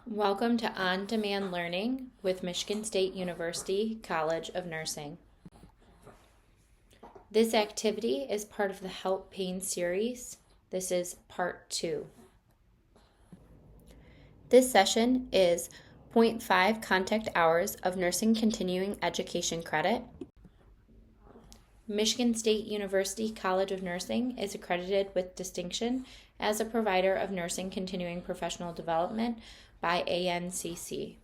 Welcome to On Demand Learning with Michigan State University College of Nursing. This activity is part of the Help Pain series. This is part 2. This session is 0.5 contact hours of nursing continuing education credit. Michigan State University College of Nursing is accredited with distinction as a provider of nursing continuing professional development by ANCC.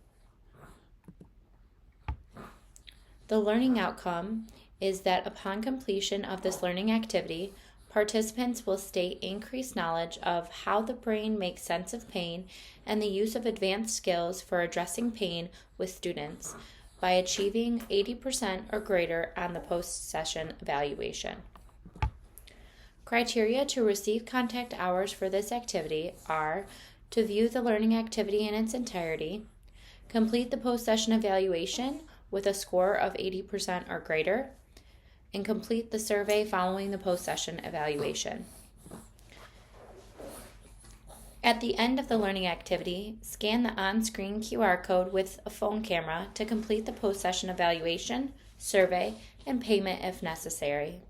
The learning outcome is that upon completion of this learning activity, participants will state increased knowledge of how the brain makes sense of pain and the use of advanced skills for addressing pain with students by achieving 80% or greater on the post-session evaluation. Criteria to receive contact hours for this activity are to view the learning activity in its entirety, complete the post-session evaluation with a score of 80% or greater, and complete the survey following the post-session evaluation. At the end of the learning activity, scan the on-screen QR code with a phone camera to complete the post-session evaluation, survey, and payment if necessary.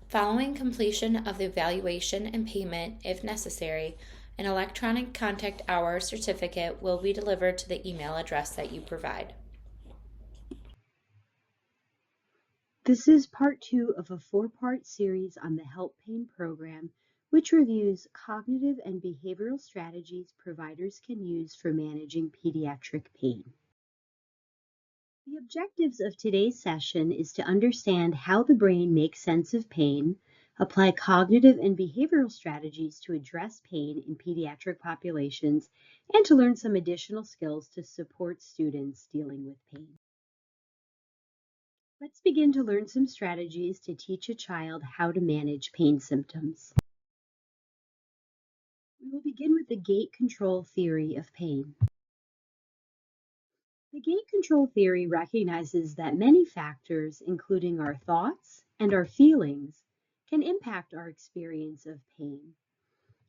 Following completion of the evaluation and payment, if necessary, an electronic contact hour certificate will be delivered to the email address that you provide. This is part 2 of a 4-part series on the Help Pain program, which reviews cognitive and behavioral strategies providers can use for managing pediatric pain. The objectives of today's session is to understand how the brain makes sense of pain, apply cognitive and behavioral strategies to address pain in pediatric populations, and to learn some additional skills to support students dealing with pain. Let's begin to learn some strategies to teach a child how to manage pain symptoms. We will begin with the gate control theory of pain. The gate control theory recognizes that many factors, including our thoughts and our feelings, can impact our experience of pain.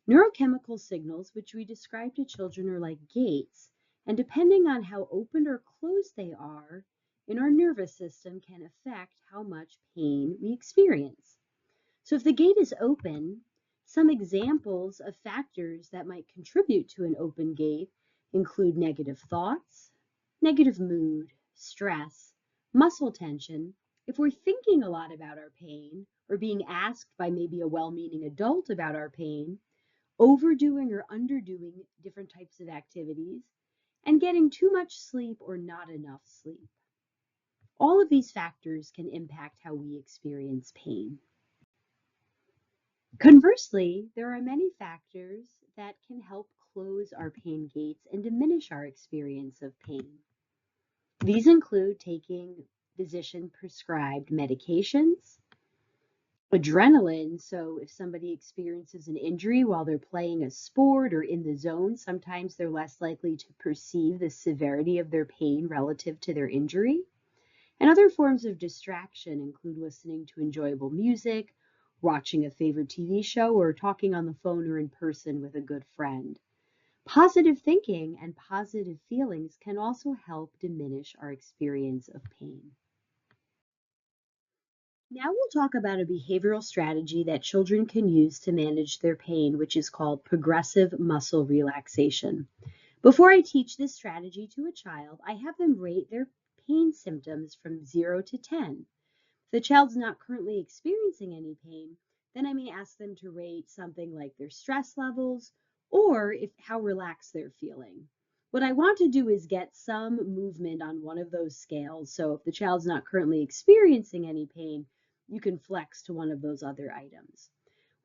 Neurochemical signals, which we describe to children, are like gates, and depending on how open or closed they are in our nervous system, can affect how much pain we experience. So if the gate is open, some examples of factors that might contribute to an open gate include negative thoughts, negative mood, stress, muscle tension. If we're thinking a lot about our pain or being asked by maybe a well-meaning adult about our pain, overdoing or underdoing different types of activities, and getting too much sleep or not enough sleep. All of these factors can impact how we experience pain. Conversely, there are many factors that can help close our pain gates and diminish our experience of pain. These include taking physician-prescribed medications, adrenaline, so if somebody experiences an injury while they're playing a sport or in the zone, sometimes they're less likely to perceive the severity of their pain relative to their injury. And other forms of distraction include listening to enjoyable music, watching a favorite TV show, or talking on the phone or in person with a good friend. Positive thinking and positive feelings can also help diminish our experience of pain. Now we'll talk about a behavioral strategy that children can use to manage their pain, which is called progressive muscle relaxation. Before I teach this strategy to a child, I have them rate their pain symptoms from 0 to 10. If the child's not currently experiencing any pain, then I may ask them to rate something like their stress levels or how relaxed they're feeling. What I want to do is get some movement on one of those scales. So if the child's not currently experiencing any pain, you can flex to one of those other items.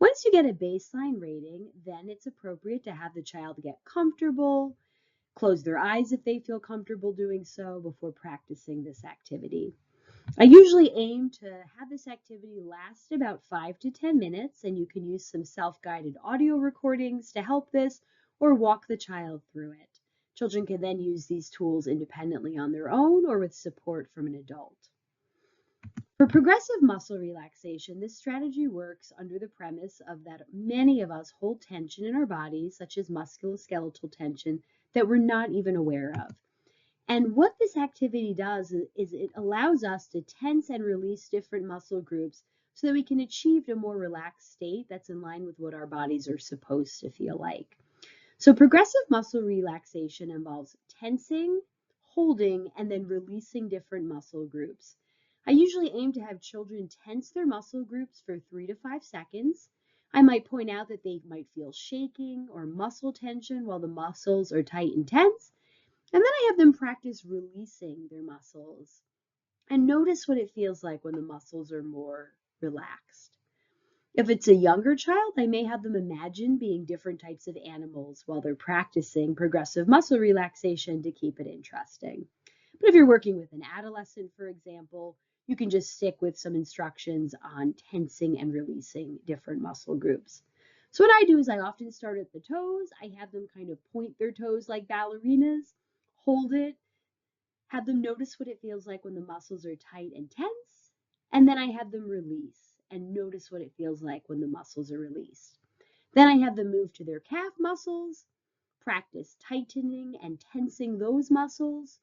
Once you get a baseline rating, then it's appropriate to have the child get comfortable, close their eyes if they feel comfortable doing so before practicing this activity. I usually aim to have this activity last about 5 to 10 minutes, and you can use some self-guided audio recordings to help this or walk the child through it. Children can then use these tools independently on their own or with support from an adult. For progressive muscle relaxation, this strategy works under the premise of that many of us hold tension in our bodies, such as musculoskeletal tension, that we're not even aware of. And what this activity does is it allows us to tense and release different muscle groups so that we can achieve a more relaxed state that's in line with what our bodies are supposed to feel like. So progressive muscle relaxation involves tensing, holding, and then releasing different muscle groups. I usually aim to have children tense their muscle groups for 3 to 5 seconds. I might point out that they might feel shaking or muscle tension while the muscles are tight and tense. And then I have them practice releasing their muscles and notice what it feels like when the muscles are more relaxed. If it's a younger child, I may have them imagine being different types of animals while they're practicing progressive muscle relaxation to keep it interesting. But if you're working with an adolescent, for example, you can just stick with some instructions on tensing and releasing different muscle groups. So what I do is I often start at the toes. I have them kind of point their toes like ballerinas, hold it, have them notice what it feels like when the muscles are tight and tense, and then I have them release and notice what it feels like when the muscles are released. Then I have them move to their calf muscles, practice tightening and tensing those muscles,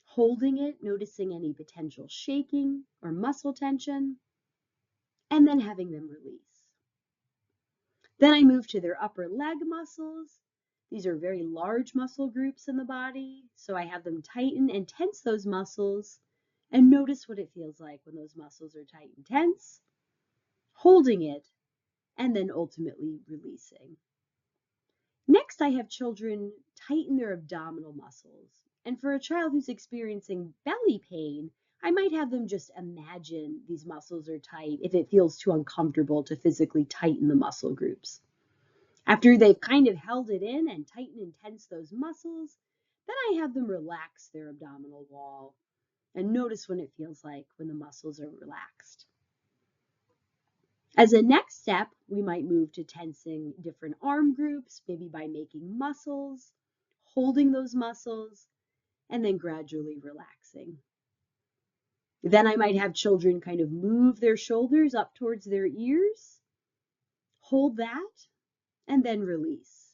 holding it, noticing any potential shaking or muscle tension, and then having them release. Then I move to their upper leg muscles. These are very large muscle groups in the body, so I have them tighten and tense those muscles and notice what it feels like when those muscles are tight and tense, holding it, and then ultimately releasing. Next, I have children tighten their abdominal muscles. And for a child who's experiencing belly pain, I might have them just imagine these muscles are tight if it feels too uncomfortable to physically tighten the muscle groups. After they've kind of held it in and tightened and tensed those muscles, then I have them relax their abdominal wall and notice when it feels like when the muscles are relaxed. As a next step, we might move to tensing different arm groups, maybe by making muscles, holding those muscles, and then gradually relaxing. Then I might have children kind of move their shoulders up towards their ears, hold that, and then release.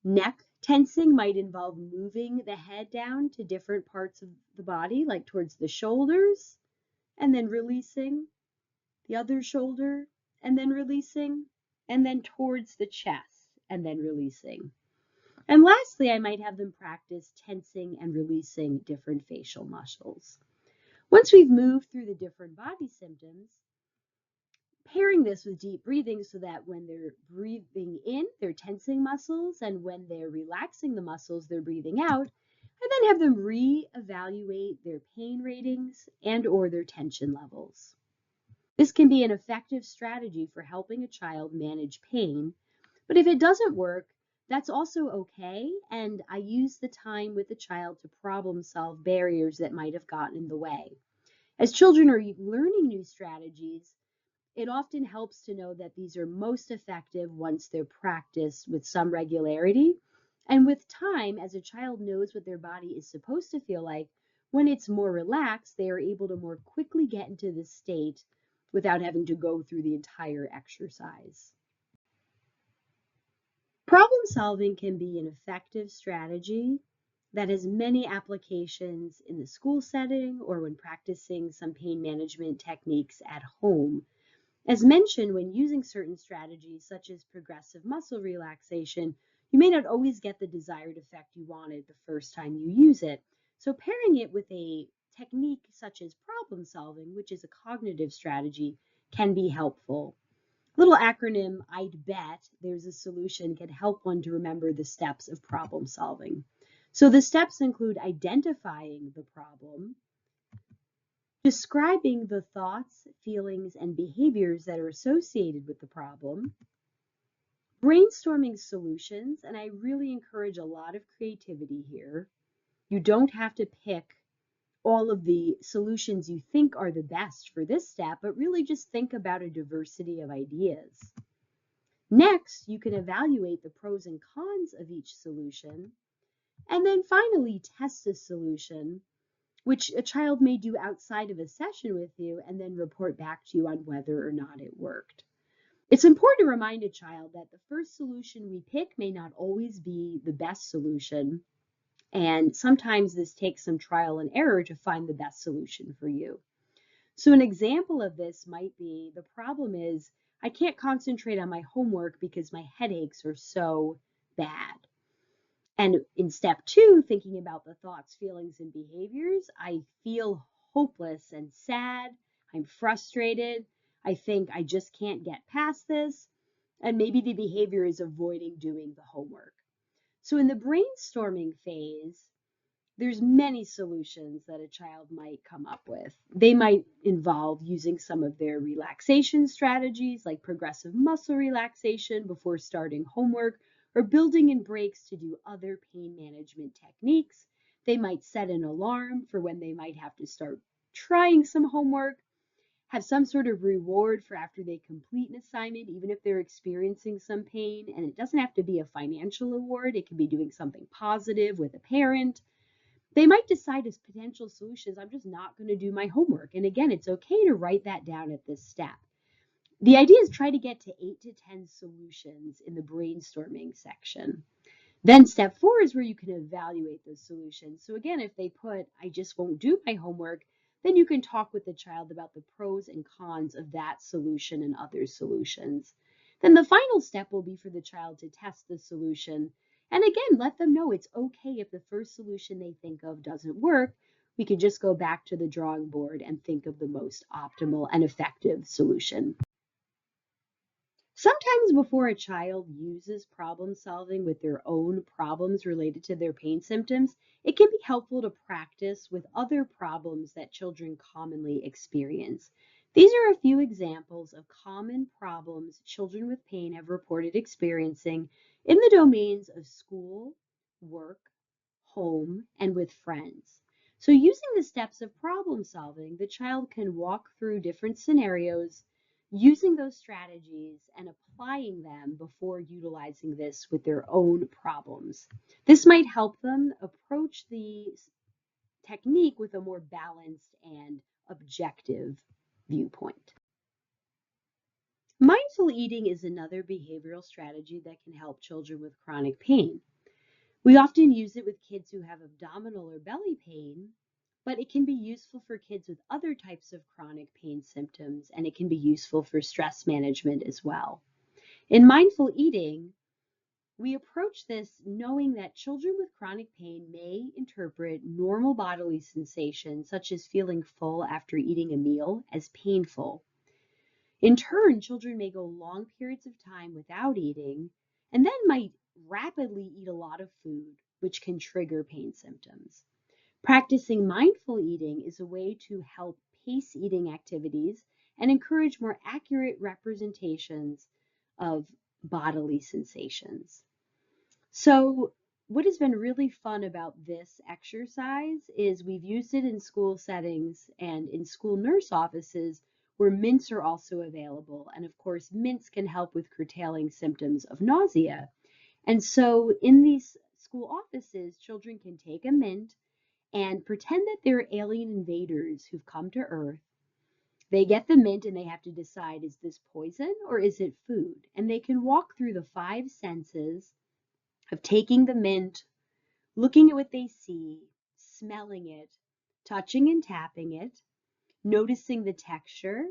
Neck tensing might involve moving the head down to different parts of the body, like towards the shoulders, and then releasing the other shoulder, and then releasing, and then towards the chest, and then releasing. And lastly, I might have them practice tensing and releasing different facial muscles. Once we've moved through the different body symptoms, pairing this with deep breathing so that when they're breathing in, they're tensing muscles, and when they're relaxing the muscles, they're breathing out, and then have them re-evaluate their pain ratings and or their tension levels. This can be an effective strategy for helping a child manage pain, but if it doesn't work, that's also okay, and I use the time with the child to problem solve barriers that might have gotten in the way. As children are learning new strategies, it often helps to know that these are most effective once they're practiced with some regularity. And with time, as a child knows what their body is supposed to feel like, when it's more relaxed, they are able to more quickly get into this state without having to go through the entire exercise. Problem solving can be an effective strategy that has many applications in the school setting or when practicing some pain management techniques at home. As mentioned, when using certain strategies such as progressive muscle relaxation, you may not always get the desired effect you wanted the first time you use it. So pairing it with a technique such as problem solving, which is a cognitive strategy, can be helpful. Little acronym, I'd bet there's a solution can help one to remember the steps of problem solving. So the steps include identifying the problem, describing the thoughts, feelings, and behaviors that are associated with the problem, brainstorming solutions, and I really encourage a lot of creativity here. You don't have to pick all of the solutions you think are the best for this step, but really just think about a diversity of ideas. Next, you can evaluate the pros and cons of each solution, and then finally test a solution which a child may do outside of a session with you and then report back to you on whether or not it worked. It's important to remind a child that the first solution we pick may not always be the best solution, and sometimes this takes some trial and error to find the best solution for you. So an example of this might be, the problem is I can't concentrate on my homework because my headaches are so bad. And in step 2, thinking about the thoughts, feelings, and behaviors, I feel hopeless and sad. I'm frustrated. I think I just can't get past this. And maybe the behavior is avoiding doing the homework. So in the brainstorming phase, there's many solutions that a child might come up with. They might involve using some of their relaxation strategies like progressive muscle relaxation before starting homework, or building in breaks to do other pain management techniques. They might set an alarm for when they might have to start trying some homework, have some sort of reward for after they complete an assignment, even if they're experiencing some pain. And it doesn't have to be a financial award. It can be doing something positive with a parent. They might decide as potential solutions, I'm just not going to do my homework. And again, it's okay to write that down at this step. The idea is try to get to 8 to 10 solutions in the brainstorming section. Then step 4 is where you can evaluate those solutions. So again, if they put, I just won't do my homework, then you can talk with the child about the pros and cons of that solution and other solutions. Then the final step will be for the child to test the solution. And again, let them know it's okay if the first solution they think of doesn't work. We can just go back to the drawing board and think of the most optimal and effective solution. Sometimes before a child uses problem solving with their own problems related to their pain symptoms, it can be helpful to practice with other problems that children commonly experience. These are a few examples of common problems children with pain have reported experiencing in the domains of school, work, home, and with friends. So using the steps of problem solving, the child can walk through different scenarios, using those strategies and applying them before utilizing this with their own problems. This might help them approach the technique with a more balanced and objective viewpoint. Mindful eating is another behavioral strategy that can help children with chronic pain. We often use it with kids who have abdominal or belly pain, but it can be useful for kids with other types of chronic pain symptoms, and it can be useful for stress management as well. In mindful eating, we approach this knowing that children with chronic pain may interpret normal bodily sensations, such as feeling full after eating a meal, as painful. In turn, children may go long periods of time without eating and then might rapidly eat a lot of food, which can trigger pain symptoms. Practicing mindful eating is a way to help pace eating activities and encourage more accurate representations of bodily sensations. So what has been really fun about this exercise is we've used it in school settings and in school nurse offices where mints are also available. And of course, mints can help with curtailing symptoms of nausea. And so in these school offices, children can take a mint and pretend that they're alien invaders who've come to Earth. They get the mint and they have to decide, is this poison or is it food? And they can walk through the 5 senses of taking the mint, looking at what they see, smelling it, touching and tapping it, noticing the texture,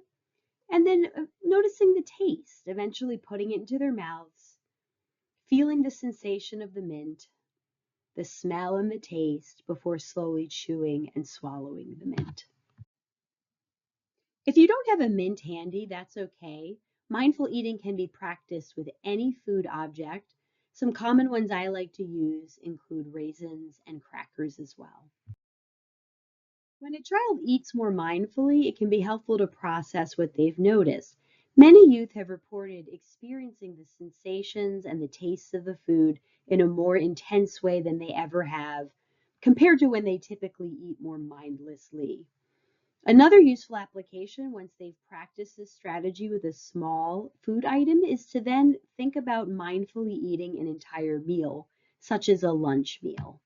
and then noticing the taste, eventually putting it into their mouths, feeling the sensation of the mint, the smell and the taste before slowly chewing and swallowing the mint. If you don't have a mint handy, that's okay. Mindful eating can be practiced with any food object. Some common ones I like to use include raisins and crackers as well. When a child eats more mindfully, it can be helpful to process what they've noticed. Many youth have reported experiencing the sensations and the tastes of the food in a more intense way than they ever have, compared to when they typically eat more mindlessly. Another useful application, once they've practiced this strategy with a small food item, is to then think about mindfully eating an entire meal, such as a lunch meal.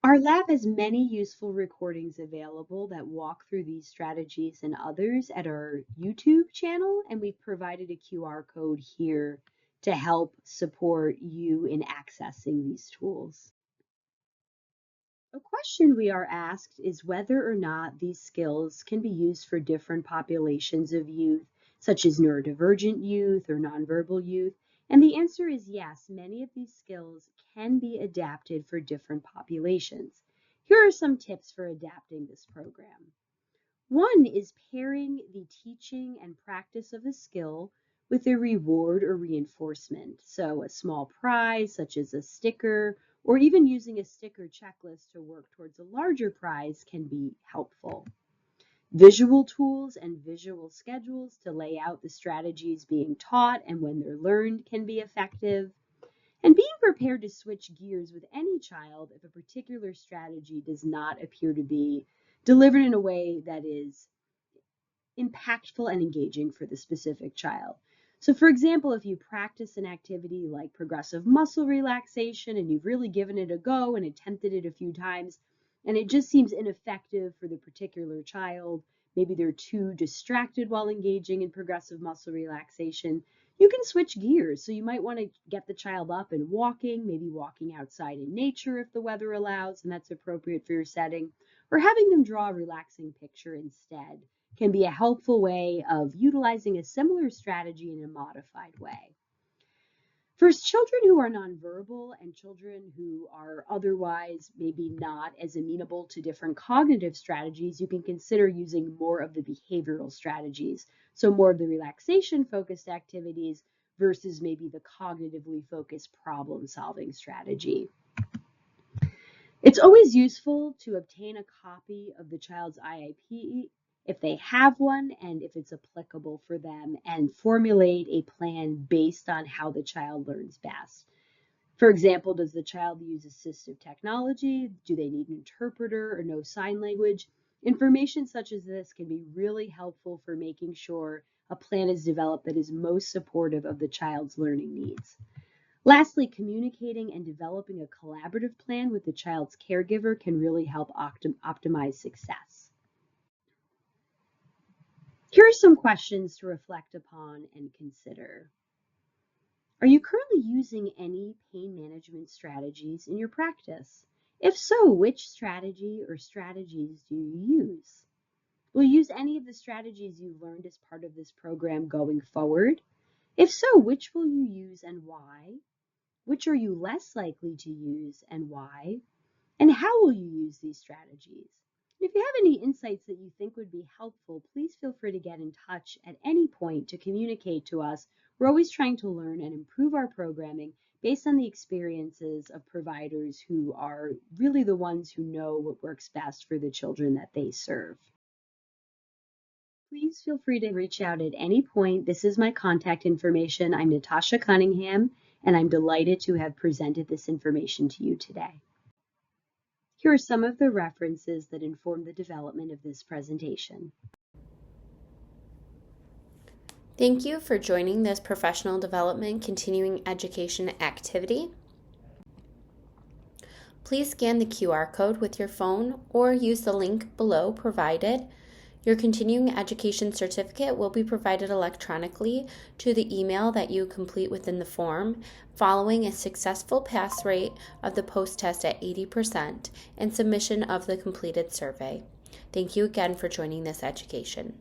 Our lab has many useful recordings available that walk through these strategies and others at our YouTube channel, and we've provided a QR code here to help support you in accessing these tools. A question we are asked is whether or not these skills can be used for different populations of youth, such as neurodivergent youth or nonverbal youth. And the answer is yes, many of these skills can be adapted for different populations. Here are some tips for adapting this program. One is pairing the teaching and practice of a skill with a reward or reinforcement. So a small prize, such as a sticker, or even using a sticker checklist to work towards a larger prize can be helpful. Visual tools and visual schedules to lay out the strategies being taught and when they're learned can be effective. And being prepared to switch gears with any child if a particular strategy does not appear to be delivered in a way that is impactful and engaging for the specific child. So for example, if you practice an activity like progressive muscle relaxation and you've really given it a go and attempted it a few times, and it just seems ineffective for the particular child, maybe they're too distracted while engaging in progressive muscle relaxation, you can switch gears. So you might want to get the child up and walking, maybe walking outside in nature if the weather allows and that's appropriate for your setting, or having them draw a relaxing picture instead can be a helpful way of utilizing a similar strategy in a modified way. For children who are nonverbal and children who are otherwise maybe not as amenable to different cognitive strategies, you can consider using more of the behavioral strategies. So more of the relaxation-focused activities versus maybe the cognitively focused problem-solving strategy. It's always useful to obtain a copy of the child's IEP if they have one and if it's applicable for them, and formulate a plan based on how the child learns best. For example, does the child use assistive technology? Do they need an interpreter or know sign language? Information such as this can be really helpful for making sure a plan is developed that is most supportive of the child's learning needs. Lastly, communicating and developing a collaborative plan with the child's caregiver can really help optimize success. Here are some questions to reflect upon and consider. Are you currently using any pain management strategies in your practice? If so, which strategy or strategies do you use? Will you use any of the strategies you've learned as part of this program going forward? If so, which will you use and why? Which are you less likely to use and why? And how will you use these strategies? And if you have any insights that you think would be helpful, please feel free to get in touch at any point to communicate to us. We're always trying to learn and improve our programming based on the experiences of providers who are really the ones who know what works best for the children that they serve. Please feel free to reach out at any point. This is my contact information. I'm Natasha Cunningham, and I'm delighted to have presented this information to you today. Here are some of the references that inform the development of this presentation. Thank you for joining this professional development continuing education activity. Please scan the QR code with your phone or use the link below provided. Your continuing education certificate will be provided electronically to the email that you complete within the form following a successful pass rate of the post-test at 80% and submission of the completed survey. Thank you again for joining this education.